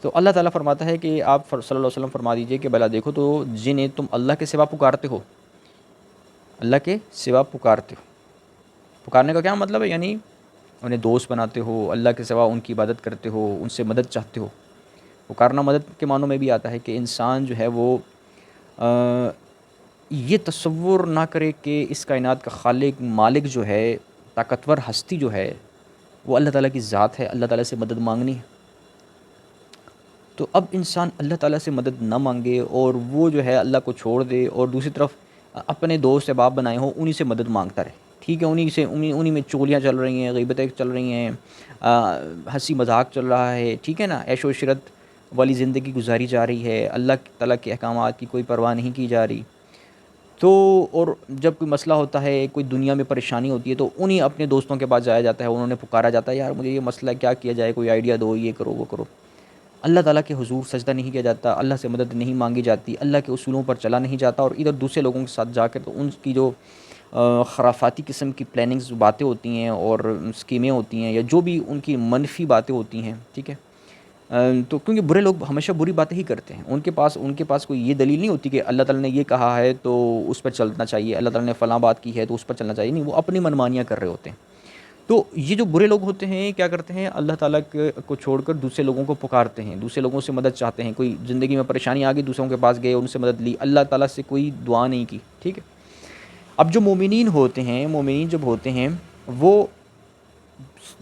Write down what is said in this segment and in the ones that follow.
تو اللہ تعالیٰ فرماتا ہے کہ آپ صلی اللہ علیہ وسلم فرما دیجئے کہ بھلا دیکھو تو جنہیں تم اللہ کے سوا پکارتے ہو، اللہ کے سوا پکارتے ہو، پکارنے کا کیا مطلب ہے؟ یعنی انہیں دوست بناتے ہو، اللہ کے سوا ان کی عبادت کرتے ہو، ان سے مدد چاہتے ہو۔ پکارنا مدد کے معنوں میں بھی آتا ہے کہ انسان جو ہے وہ یہ تصور نہ کرے کہ اس کائنات کا خالق مالک جو ہے، طاقتور ہستی جو ہے، وہ اللہ تعالیٰ کی ذات ہے، اللہ تعالیٰ سے مدد مانگنی ہے۔ تو اب انسان اللہ تعالیٰ سے مدد نہ مانگے اور وہ جو ہے اللہ کو چھوڑ دے، اور دوسری طرف اپنے دوست احباب بنائے ہوں انہی سے مدد مانگتا رہے، ٹھیک ہے، انہی میں چغلیاں چل رہی ہیں، غیبتیں چل رہی ہیں، ہنسی مذاق چل رہا ہے، ٹھیک ہے نا، عیش و عشرت والی زندگی گزاری جا رہی ہے، اللہ تعالیٰ کے احکامات کی کوئی پرواہ نہیں کی جا رہی۔ تو اور جب کوئی مسئلہ ہوتا ہے، کوئی دنیا میں پریشانی ہوتی ہے، تو انہی اپنے دوستوں کے پاس جایا جاتا ہے، انہوں نے پکارا جاتا ہے، یار مجھے یہ مسئلہ ہے، کیا کیا جائے، کوئی آئیڈیا دو، یہ کرو وہ کرو۔ اللہ تعالیٰ کے حضور سجدہ نہیں کیا جاتا، اللہ سے مدد نہیں مانگی جاتی، اللہ کے اصولوں پر چلا نہیں جاتا، اور ادھر دوسرے لوگوں کے ساتھ جا کر تو ان کی جو خرافاتی قسم کی پلاننگز باتیں ہوتی ہیں اور اسکیمیں ہوتی ہیں، یا جو بھی ان کی منفی باتیں ہوتی ہیں، ٹھیک ہے، تو کیونکہ برے لوگ ہمیشہ بری باتیں ہی کرتے ہیں، ان کے پاس کوئی یہ دلیل نہیں ہوتی کہ اللہ تعالیٰ نے یہ کہا ہے تو اس پر چلنا چاہیے، اللہ تعالیٰ نے فلاں بات کی ہے تو اس پر چلنا چاہیے، نہیں، وہ اپنی منمانیاں کر رہے ہوتے ہیں۔ تو یہ جو برے لوگ ہوتے ہیں کیا کرتے ہیں، اللہ تعالیٰ کو چھوڑ کر دوسرے لوگوں کو پکارتے ہیں، دوسرے لوگوں سے مدد چاہتے ہیں، کوئی زندگی میں پریشانی آ گئی، دوسروں کے پاس گئے، ان سے مدد لی، اللہ تعالیٰ سے کوئی دعا نہیں کی، ٹھیک ہے۔ اب جو مومنین ہوتے ہیں، مومنین جب ہوتے ہیں، وہ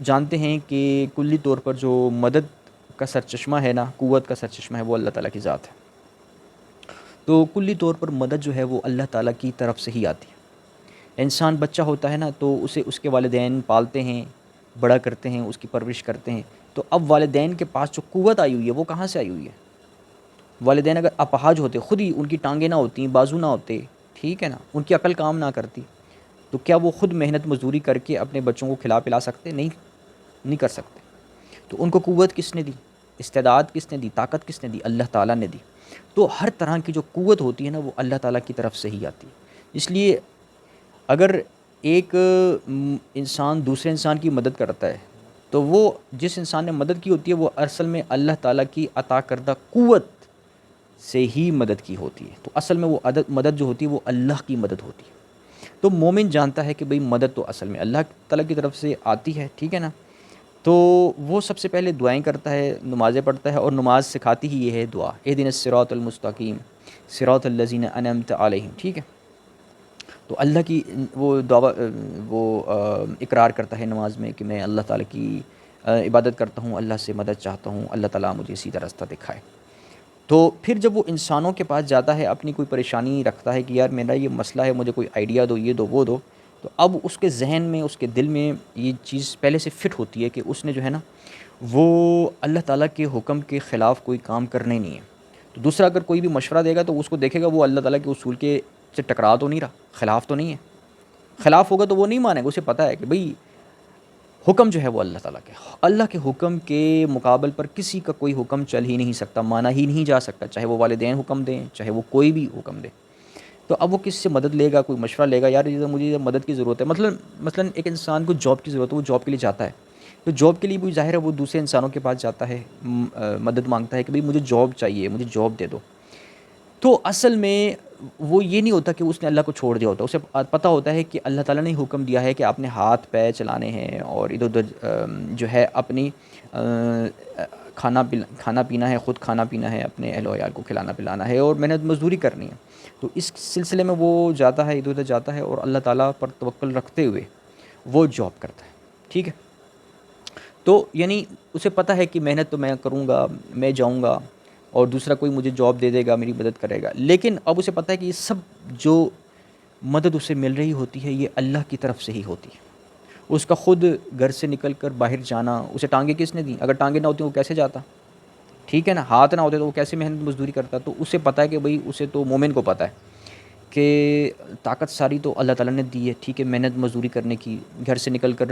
جانتے ہیں کہ کلی طور پر جو مدد کا سرچشمہ ہے نا، قوت کا سرچشمہ ہے، وہ اللہ تعالیٰ کی ذات ہے۔ تو کلی طور پر مدد جو ہے وہ اللہ تعالیٰ کی طرف سے ہی آتی ہے۔ انسان بچہ ہوتا ہے نا، تو اسے اس کے والدین پالتے ہیں، بڑا کرتے ہیں، اس کی پرورش کرتے ہیں، تو اب والدین کے پاس جو قوت آئی ہوئی ہے وہ کہاں سے آئی ہوئی ہے؟ والدین اگر اپاہج ہوتے، خود ہی ان کی ٹانگیں نہ ہوتی، بازو نہ ہوتے، ٹھیک ہے نا، ان کی عقل کام نہ کرتی، تو کیا وہ خود محنت مزدوری کر کے اپنے بچوں کو کھلا پلا سکتے؟ نہیں، نہیں کر سکتے۔ تو ان کو قوت کس نے دی؟ استعداد کس نے دی؟ طاقت کس نے دی؟ اللہ تعالیٰ نے دی۔ تو ہر طرح کی جو قوت ہوتی ہے نا، وہ اللہ تعالیٰ کی طرف سے ہی آتی ہے۔ اس لیے اگر ایک انسان دوسرے انسان کی مدد کرتا ہے، تو وہ جس انسان نے مدد کی ہوتی ہے وہ اصل میں اللہ تعالیٰ کی عطا کردہ قوت سے ہی مدد کی ہوتی ہے، تو اصل میں وہ مدد جو ہوتی ہے وہ اللہ کی مدد ہوتی ہے۔ تو مومن جانتا ہے کہ بھئی مدد تو اصل میں اللہ تعالیٰ کی طرف سے آتی ہے، ٹھیک ہے نا، تو وہ سب سے پہلے دعائیں کرتا ہے، نمازیں پڑھتا ہے، اور نماز سکھاتی ہی یہ ہے دعا، اہدنا الصراط المستقیم صراط الذین انعمت علیہم، ٹھیک ہے۔ تو اللہ کی وہ دعویٰ وہ اقرار کرتا ہے نماز میں کہ میں اللہ تعالیٰ کی عبادت کرتا ہوں، اللہ سے مدد چاہتا ہوں، اللہ تعالیٰ مجھے سیدھا راستہ دکھائے۔ تو پھر جب وہ انسانوں کے پاس جاتا ہے، اپنی کوئی پریشانی رکھتا ہے کہ یار میرا یہ مسئلہ ہے، مجھے کوئی آئیڈیا دو، یہ دو وہ دو، تو اب اس کے ذہن میں، اس کے دل میں یہ چیز پہلے سے فٹ ہوتی ہے کہ اس نے جو ہے نا وہ اللہ تعالیٰ کے حکم کے خلاف کوئی کام کرنے نہیں ہے۔ تو دوسرا اگر کوئی بھی مشورہ دے گا تو اس کو دیکھے گا وہ اللہ تعالیٰ کے اصول کے سے ٹکرا تو نہیں رہا، خلاف تو نہیں ہے، خلاف ہوگا تو وہ نہیں مانے گا، اسے پتہ ہے کہ بھئی حکم جو ہے وہ اللہ تعالیٰ اللہ کے حکم کے مقابل پر کسی کا کوئی حکم چل ہی نہیں سکتا، مانا ہی نہیں جا سکتا، چاہے وہ والدین حکم دیں، چاہے وہ کوئی بھی حکم دے۔ تو اب وہ کس سے مدد لے گا، کوئی مشورہ لے گا، یار مجھے مدد کی ضرورت ہے، مثلا ایک انسان کو جاب کی ضرورت ہے، وہ جاب کے لیے جاتا ہے، تو جاب کے لیے بھی ظاہر ہے وہ دوسرے انسانوں کے پاس جاتا ہے، مدد مانگتا ہے کہ بھئی مجھے جاب چاہیے، مجھے جاب دے دو۔ تو اصل میں وہ یہ نہیں ہوتا کہ اس نے اللہ کو چھوڑ دیا ہوتا، اسے پتہ ہوتا ہے کہ اللہ تعالیٰ نے حکم دیا ہے کہ آپ نے ہاتھ پیر چلانے ہیں، اور ادھر ادھر جو ہے اپنی کھانا پینا ہے، خود کھانا پینا ہے، اپنے اہل و عیال کو کھلانا پلانا ہے، اور محنت مزدوری کرنی ہے۔ تو اس سلسلے میں وہ جاتا ہے، ادھر ادھر جاتا ہے، اور اللہ تعالیٰ پر توکل رکھتے ہوئے وہ جاب کرتا ہے، ٹھیک ہے۔ تو یعنی اسے پتہ ہے کہ محنت تو میں کروں گا، میں جاؤں گا، اور دوسرا کوئی مجھے جاب دے دے گا، میری مدد کرے گا، لیکن اب اسے پتہ ہے کہ یہ سب جو مدد اسے مل رہی ہوتی ہے یہ اللہ کی طرف سے ہی ہوتی ہے۔ اس کا خود گھر سے نکل کر باہر جانا، اسے ٹانگیں کس نے دیں؟ اگر ٹانگیں نہ ہوتی وہ کیسے جاتا؟ ٹھیک ہے نا، ہاتھ نہ ہوتے تو وہ کیسے محنت مزدوری کرتا؟ تو اسے پتہ ہے کہ بھئی اسے تو مومن کو پتہ ہے کہ طاقت ساری تو اللہ تعالیٰ نے دی ہے، ٹھیک ہے، محنت مزدوری کرنے کی، گھر سے نکل کر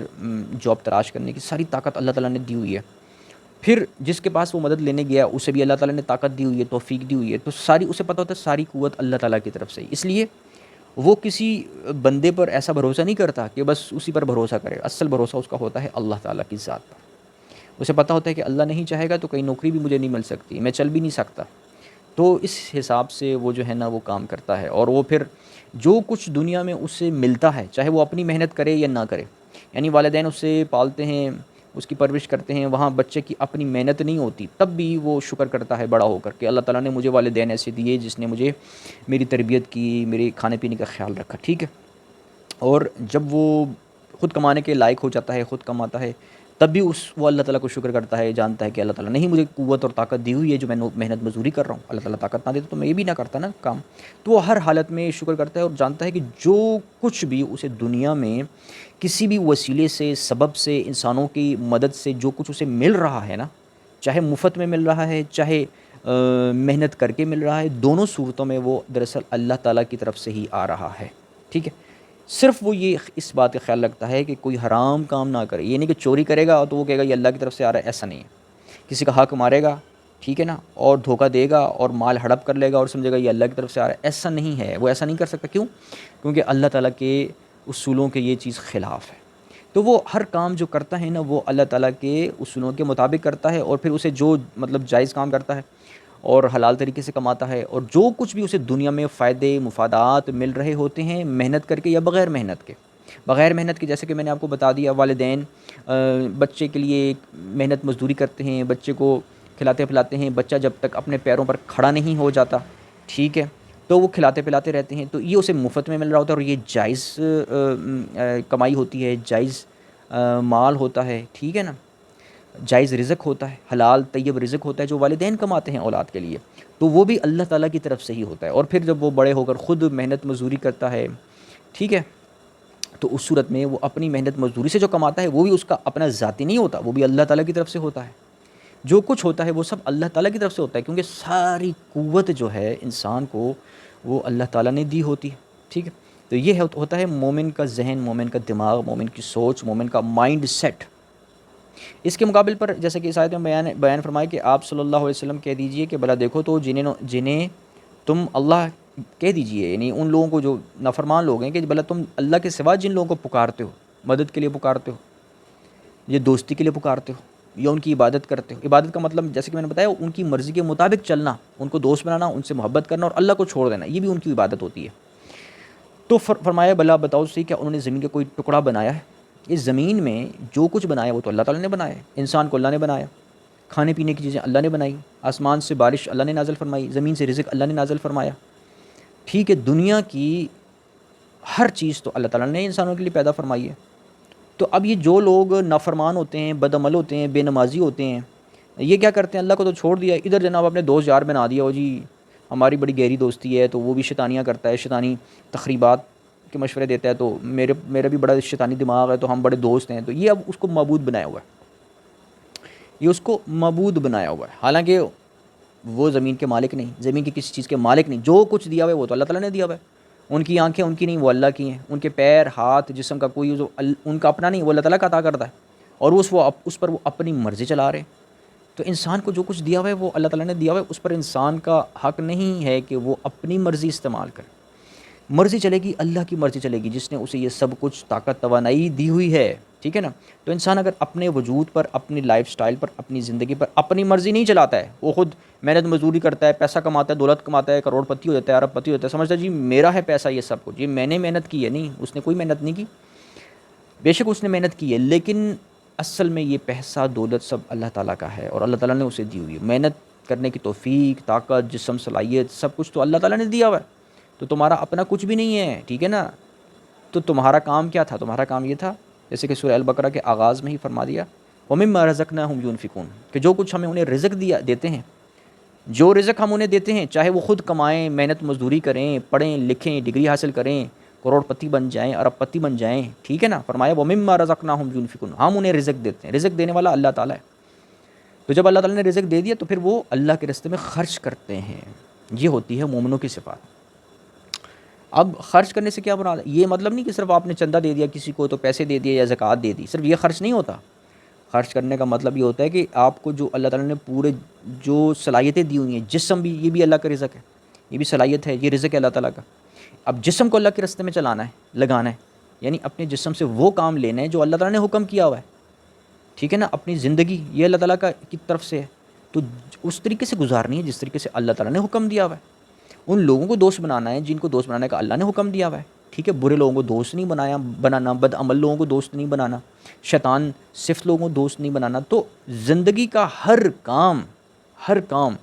جاب تلاش کرنے کی ساری طاقت اللہ تعالیٰ نے دی ہوئی ہے۔ پھر جس کے پاس وہ مدد لینے گیا اسے بھی اللہ تعالیٰ نے طاقت دی ہوئی ہے، توفیق دی ہوئی ہے، تو ساری اسے پتہ ہوتا ہے ساری قوت اللہ تعالیٰ کی طرف سے ہی۔ اس لیے وہ کسی بندے پر ایسا بھروسہ نہیں کرتا کہ بس اسی پر بھروسہ کرے، اصل بھروسہ اس کا ہوتا ہے اللہ تعالیٰ کی ذات پر۔ اسے پتہ ہوتا ہے کہ اللہ نہیں چاہے گا تو کہیں نوکری بھی مجھے نہیں مل سکتی، میں چل بھی نہیں سکتا. تو اس حساب سے وہ جو ہے نا وہ کام کرتا ہے، اور وہ پھر جو کچھ دنیا میں اسے ملتا ہے، چاہے وہ اپنی محنت کرے یا نہ کرے، یعنی والدین اسے پالتے ہیں، اس کی پرورش کرتے ہیں، وہاں بچے کی اپنی محنت نہیں ہوتی، تب بھی وہ شکر کرتا ہے بڑا ہو کر کہ اللہ تعالیٰ نے مجھے والدین ایسے دیے جس نے مجھے میری تربیت کی، میرے کھانے پینے کا خیال رکھا. ٹھیک ہے. اور جب وہ خود کمانے کے لائق ہو جاتا ہے، خود کماتا ہے، تب بھی وہ اللہ تعالیٰ کو شکر کرتا ہے، جانتا ہے کہ اللہ تعالیٰ نے ہی مجھے قوت اور طاقت دی ہوئی ہے جو میں محنت مزدوری کر رہا ہوں. اللہ تعالیٰ طاقت نہ دیتا تو میں یہ بھی نہ کرتا نا کام. تو وہ ہر حالت میں شکر کرتا ہے اور جانتا ہے کہ جو کچھ بھی اسے دنیا میں کسی بھی وسیلے سے، سبب سے، انسانوں کی مدد سے جو کچھ اسے مل رہا ہے نا، چاہے مفت میں مل رہا ہے، چاہے محنت کر کے مل رہا ہے، دونوں صورتوں میں وہ دراصل اللہ تعالیٰ کی طرف سے ہی آ رہا ہے. ٹھیک ہے. صرف وہ یہ اس بات کا خیال رکھتا ہے کہ کوئی حرام کام نہ کرے. یہ نہیں کہ چوری کرے گا تو وہ کہے گا یہ اللہ کی طرف سے آ رہا ہے، ایسا نہیں ہے. کسی کا حق مارے گا، ٹھیک ہے نا، اور دھوکہ دے گا اور مال ہڑپ کر لے گا اور سمجھے گا یہ اللہ کی طرف سے آ رہا ہے، ایسا نہیں ہے. وہ ایسا نہیں کر سکتا. کیوں؟ کیونکہ اللہ تعالیٰ کے اصولوں کے یہ چیز خلاف ہے. تو وہ ہر کام جو کرتا ہے نا وہ اللہ تعالیٰ کے اصولوں کے مطابق کرتا ہے، اور پھر اسے جو جائز کام کرتا ہے اور حلال طریقے سے کماتا ہے، اور جو کچھ بھی اسے دنیا میں فائدے مفادات مل رہے ہوتے ہیں محنت کر کے یا بغیر محنت کے. بغیر محنت کے جیسے کہ میں نے آپ کو بتا دیا، والدین بچے کے لیے محنت مزدوری کرتے ہیں، بچے کو کھلاتے پلاتے ہیں، بچہ جب تک اپنے پیروں پر کھڑا نہیں ہو جاتا، ٹھیک ہے، تو وہ کھلاتے پلاتے رہتے ہیں. تو یہ اسے مفت میں مل رہا ہوتا ہے، اور یہ جائز کمائی ہوتی ہے، جائز مال ہوتا ہے. ٹھیک ہے نا، جائز رزق ہوتا ہے، حلال طیب رزق ہوتا ہے جو والدین کماتے ہیں اولاد کے لیے. تو وہ بھی اللہ تعالیٰ کی طرف سے ہی ہوتا ہے. اور پھر جب وہ بڑے ہو کر خود محنت مزدوری کرتا ہے، ٹھیک ہے، تو اس صورت میں وہ اپنی محنت مزدوری سے جو کماتا ہے وہ بھی اس کا اپنا ذاتی نہیں ہوتا، وہ بھی اللہ تعالیٰ کی طرف سے ہوتا ہے. جو کچھ ہوتا ہے وہ سب اللہ تعالیٰ کی طرف سے ہوتا ہے، کیونکہ ساری قوت جو ہے انسان کو وہ اللہ تعالیٰ نے دی ہوتی ہے. ٹھیک ہے. تو یہ ہوتا ہے مومن کا ذہن، مومن کا دماغ، مومن کی سوچ، مومن کا مائنڈ سیٹ. اس کے مقابل پر جیسے کہ اس آیت میں بیان فرمائے کہ آپ صلی اللہ علیہ وسلم کہہ دیجئے کہ بھلا دیکھو تو جنہیں تم اللہ کہہ دیجئے، یعنی ان لوگوں کو جو نافرمان لوگ ہیں، کہ بھلا تم اللہ کے سوا جن لوگوں کو پکارتے ہو، مدد کے لیے پکارتے ہو، یا دوستی کے لیے پکارتے ہو، یا ان کی عبادت کرتے ہو. عبادت کا مطلب جیسے کہ میں نے بتایا ان کی مرضی کے مطابق چلنا، ان کو دوست بنانا، ان سے محبت کرنا اور اللہ کو چھوڑ دینا، یہ بھی ان کی عبادت ہوتی ہے. تو فرمایا بھلا بتاؤ صحیح کیا انہوں نے زمین کا کوئی ٹکڑا بنایا ہے؟ اس زمین میں جو کچھ بنایا وہ تو اللہ تعالیٰ نے بنایا ہے. انسان کو اللہ نے بنایا، کھانے پینے کی چیزیں اللہ نے بنائی، آسمان سے بارش اللہ نے نازل فرمائی، زمین سے رزق اللہ نے نازل فرمایا. ٹھیک ہے. دنیا کی ہر چیز تو اللہ تعالیٰ نے انسانوں کے لیے پیدا فرمائی ہے. تو اب یہ جو لوگ نافرمان ہوتے ہیں، بد عمل ہوتے ہیں، بے نمازی ہوتے ہیں، یہ کیا کرتے ہیں؟ اللہ کو تو چھوڑ دیا، ادھر جناب اپنے دوست یار بنا دیا ہو، جی ہماری بڑی گہری دوستی ہے، تو وہ بھی شیطانیاں کرتا ہے، شیطانی تخریبات کے مشورے دیتا ہے، تو میرا بھی بڑا شیطانی دماغ ہے، تو ہم بڑے دوست ہیں. تو یہ اب اس کو معبود بنایا ہوا ہے، یہ اس کو معبود بنایا ہوا ہے. حالانکہ وہ زمین کے مالک نہیں، زمین کی کسی چیز کے مالک نہیں. جو کچھ دیا ہوا ہے وہ تو اللہ تعالیٰ نے دیا ہوا ہے. ان کی آنکھیں ان کی نہیں، وہ اللہ کی ہیں. ان کے پیر، ہاتھ، جسم کا کوئی جو ان کا اپنا نہیں، وہ اللہ تعالیٰ کا عطا کرتا ہے، اور اس پر وہ اپنی مرضی چلا رہے ہیں. تو انسان کو جو کچھ دیا ہوا ہے وہ اللہ تعالیٰ نے دیا ہوا ہے، اس پر انسان کا حق نہیں ہے کہ وہ اپنی مرضی استعمال کرے. مرضی چلے گی، اللہ کی مرضی چلے گی جس نے اسے یہ سب کچھ طاقت توانائی دی ہوئی ہے. ٹھیک ہے نا. تو انسان اگر اپنے وجود پر، اپنی لائف سٹائل پر، اپنی زندگی پر اپنی مرضی نہیں چلاتا ہے، وہ خود محنت مزدوری کرتا ہے، پیسہ کماتا ہے، دولت کماتا ہے، کروڑ پتی ہو جاتا ہے، ارب پتی ہو جاتا ہے، سمجھتا ہے جی میرا ہے پیسہ یہ سب کچھ، یہ میں نے محنت کی ہے. نہیں، اس نے کوئی محنت نہیں کی. بے شک اس نے محنت کی ہے، لیکن اصل میں یہ پیسہ دولت سب اللہ تعالیٰ کا ہے، اور اللہ تعالیٰ نے اسے دی ہوئی ہے. محنت کرنے کی توفیق، طاقت، جسم، صلاحیت، سب کچھ تو اللہ تعالیٰ نے دیا ہوا ہے. تو تمہارا اپنا کچھ بھی نہیں ہے. ٹھیک ہے نا. تو تمہارا کام کیا تھا؟ تمہارا کام یہ تھا جیسے کہ سورہ البقرہ کے آغاز میں ہی فرما دیا، وَمِمَّا رَزَقْنَاهُمْ يُنْفِقُونَ، کہ جو کچھ ہمیں انہیں رزق دیتے ہیں، جو رزق ہم انہیں دیتے ہیں، چاہے وہ خود کمائیں، محنت مزدوری کریں، پڑھیں لکھیں، ڈگری حاصل کریں، کروڑ پتی بن جائیں، ارب پتی بن جائیں. ٹھیک ہے نا. فرمایا وَمِمَّا رَزَقْنَاهُمْ يُنْفِقُونَ، ہم انہیں رزق دیتے ہیں. رزق دینے والا اللہ تعالیٰ ہے. تو جب اللہ تعالیٰ نے رزق دے دیا تو پھر وہ اللہ کے راستے میں خرچ کرتے ہیں. یہ ہوتی ہے مومنوں کی صفات. اب خرچ کرنے سے کیا مراد ہے؟ یہ مطلب نہیں کہ صرف آپ نے چندہ دے دیا کسی کو تو پیسے دے دیے یا زکوٰۃ دے دی، صرف یہ خرچ نہیں ہوتا. خرچ کرنے کا مطلب یہ ہوتا ہے کہ آپ کو جو اللہ تعالیٰ نے پورے جو صلاحیتیں دی ہوئی ہیں، جسم بھی، یہ بھی اللہ کا رزق ہے، یہ بھی صلاحیت ہے، یہ رزق ہے اللہ تعالیٰ کا. اب جسم کو اللہ کے راستے میں چلانا ہے، لگانا ہے، یعنی اپنے جسم سے وہ کام لینے ہیں جو اللہ تعالیٰ نے حکم کیا ہوا ہے. ٹھیک ہے نا، اپنی زندگی یہ اللہ تعالیٰ کی طرف سے ہے، تو اس طریقے سے گزارنی ہے جس طریقے سے اللہ تعالیٰ نے حکم دیا ہوا ہے۔ ان لوگوں کو دوست بنانا ہے جن کو دوست بنانے کا اللہ نے حکم دیا ہوا ہے، ٹھیک ہے، برے لوگوں کو دوست نہیں بنانا، بد عمل لوگوں کو دوست نہیں بنانا، شیطان صفت لوگوں کو دوست نہیں بنانا۔ تو زندگی کا ہر کام،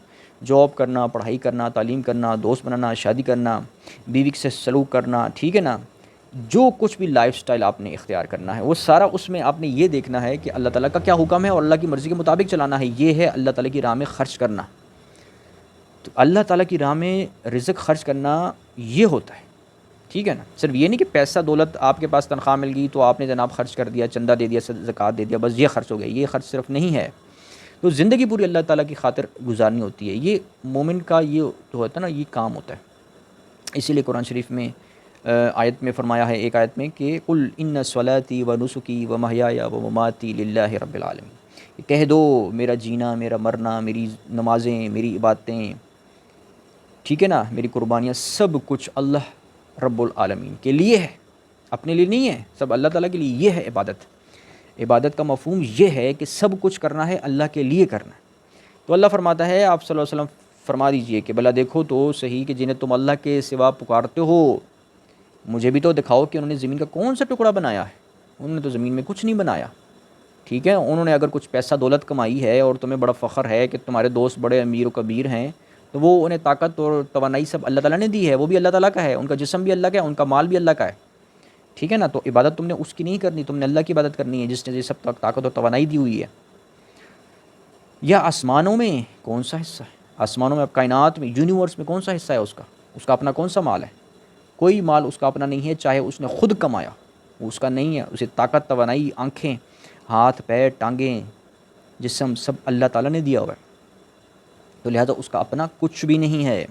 جاب کرنا، پڑھائی کرنا، تعلیم کرنا، دوست بنانا، شادی کرنا، بیوی سے سلوک کرنا، ٹھیک ہے نا، جو کچھ بھی لائف سٹائل آپ نے اختیار کرنا ہے وہ سارا اس میں آپ نے یہ دیکھنا ہے کہ اللہ تعالیٰ کا کیا حکم ہے اور اللہ کی مرضی کے مطابق چلانا ہے۔ یہ ہے اللہ تعالیٰ کی راہ میں خرچ کرنا۔ تو اللہ تعالیٰ کی راہ میں رزق خرچ کرنا یہ ہوتا ہے، ٹھیک ہے نا، صرف یہ نہیں کہ پیسہ دولت آپ کے پاس تنخواہ مل گئی تو آپ نے جناب خرچ کر دیا، چندہ دے دیا، زکوٰۃ دے دیا، بس یہ خرچ ہو گیا، یہ خرچ صرف نہیں ہے۔ تو زندگی پوری اللہ تعالیٰ کی خاطر گزارنی ہوتی ہے، یہ مومن کا یہ جو ہوتا ہے نا، یہ کام ہوتا ہے۔ اسی لیے قرآن شریف میں آیت میں فرمایا ہے، ایک آیت میں کہ قل ان صلاتی و نسکی و محیای و مماتی للہ رب العالمین، کہہ دو میرا جینا، میرا مرنا، میری نمازیں، میری عبادتیں، ٹھیک ہے نا، میری قربانیاں، سب کچھ اللہ رب العالمین کے لیے ہے، اپنے لیے نہیں ہے، سب اللہ تعالیٰ کے لیے۔ یہ ہے عبادت۔ عبادت کا مفہوم یہ ہے کہ سب کچھ کرنا ہے اللہ کے لیے کرنا ہے۔ تو اللہ فرماتا ہے، آپ صلی اللہ علیہ وسلم فرما دیجئے کہ بھلا دیکھو تو صحیح کہ جنہیں تم اللہ کے سوا پکارتے ہو، مجھے بھی تو دکھاؤ کہ انہوں نے زمین کا کون سا ٹکڑا بنایا ہے؟ انہوں نے تو زمین میں کچھ نہیں بنایا، ٹھیک ہے۔ انہوں نے اگر کچھ پیسہ دولت کمائی ہے اور تمہیں بڑا فخر ہے کہ تمہارے دوست بڑے امیر و کبیر ہیں، تو وہ انہیں طاقت اور توانائی سب اللہ تعالیٰ نے دی ہے، وہ بھی اللہ تعالیٰ کا ہے، ان کا جسم بھی اللہ کا ہے، ان کا مال بھی اللہ کا ہے، ٹھیک ہے نا۔ تو عبادت تم نے اس کی نہیں کرنی، تم نے اللہ کی عبادت کرنی ہے جس نے یہ سب طاقت اور توانائی دی ہوئی ہے۔ یا آسمانوں میں کون سا حصہ ہے؟ آسمانوں میں، اب کائنات میں، یونیورس میں کون سا حصہ ہے اس کا اپنا کون سا مال ہے؟ کوئی مال اس کا اپنا نہیں ہے، چاہے اس نے خود کمایا، وہ اس کا نہیں ہے۔ اسے طاقت، توانائی، آنکھیں، ہاتھ، پیر، ٹانگیں، جسم، سب اللہ تعالیٰ نے دیا ہوا ہے، تو لہذا اس کا اپنا کچھ بھی نہیں ہے۔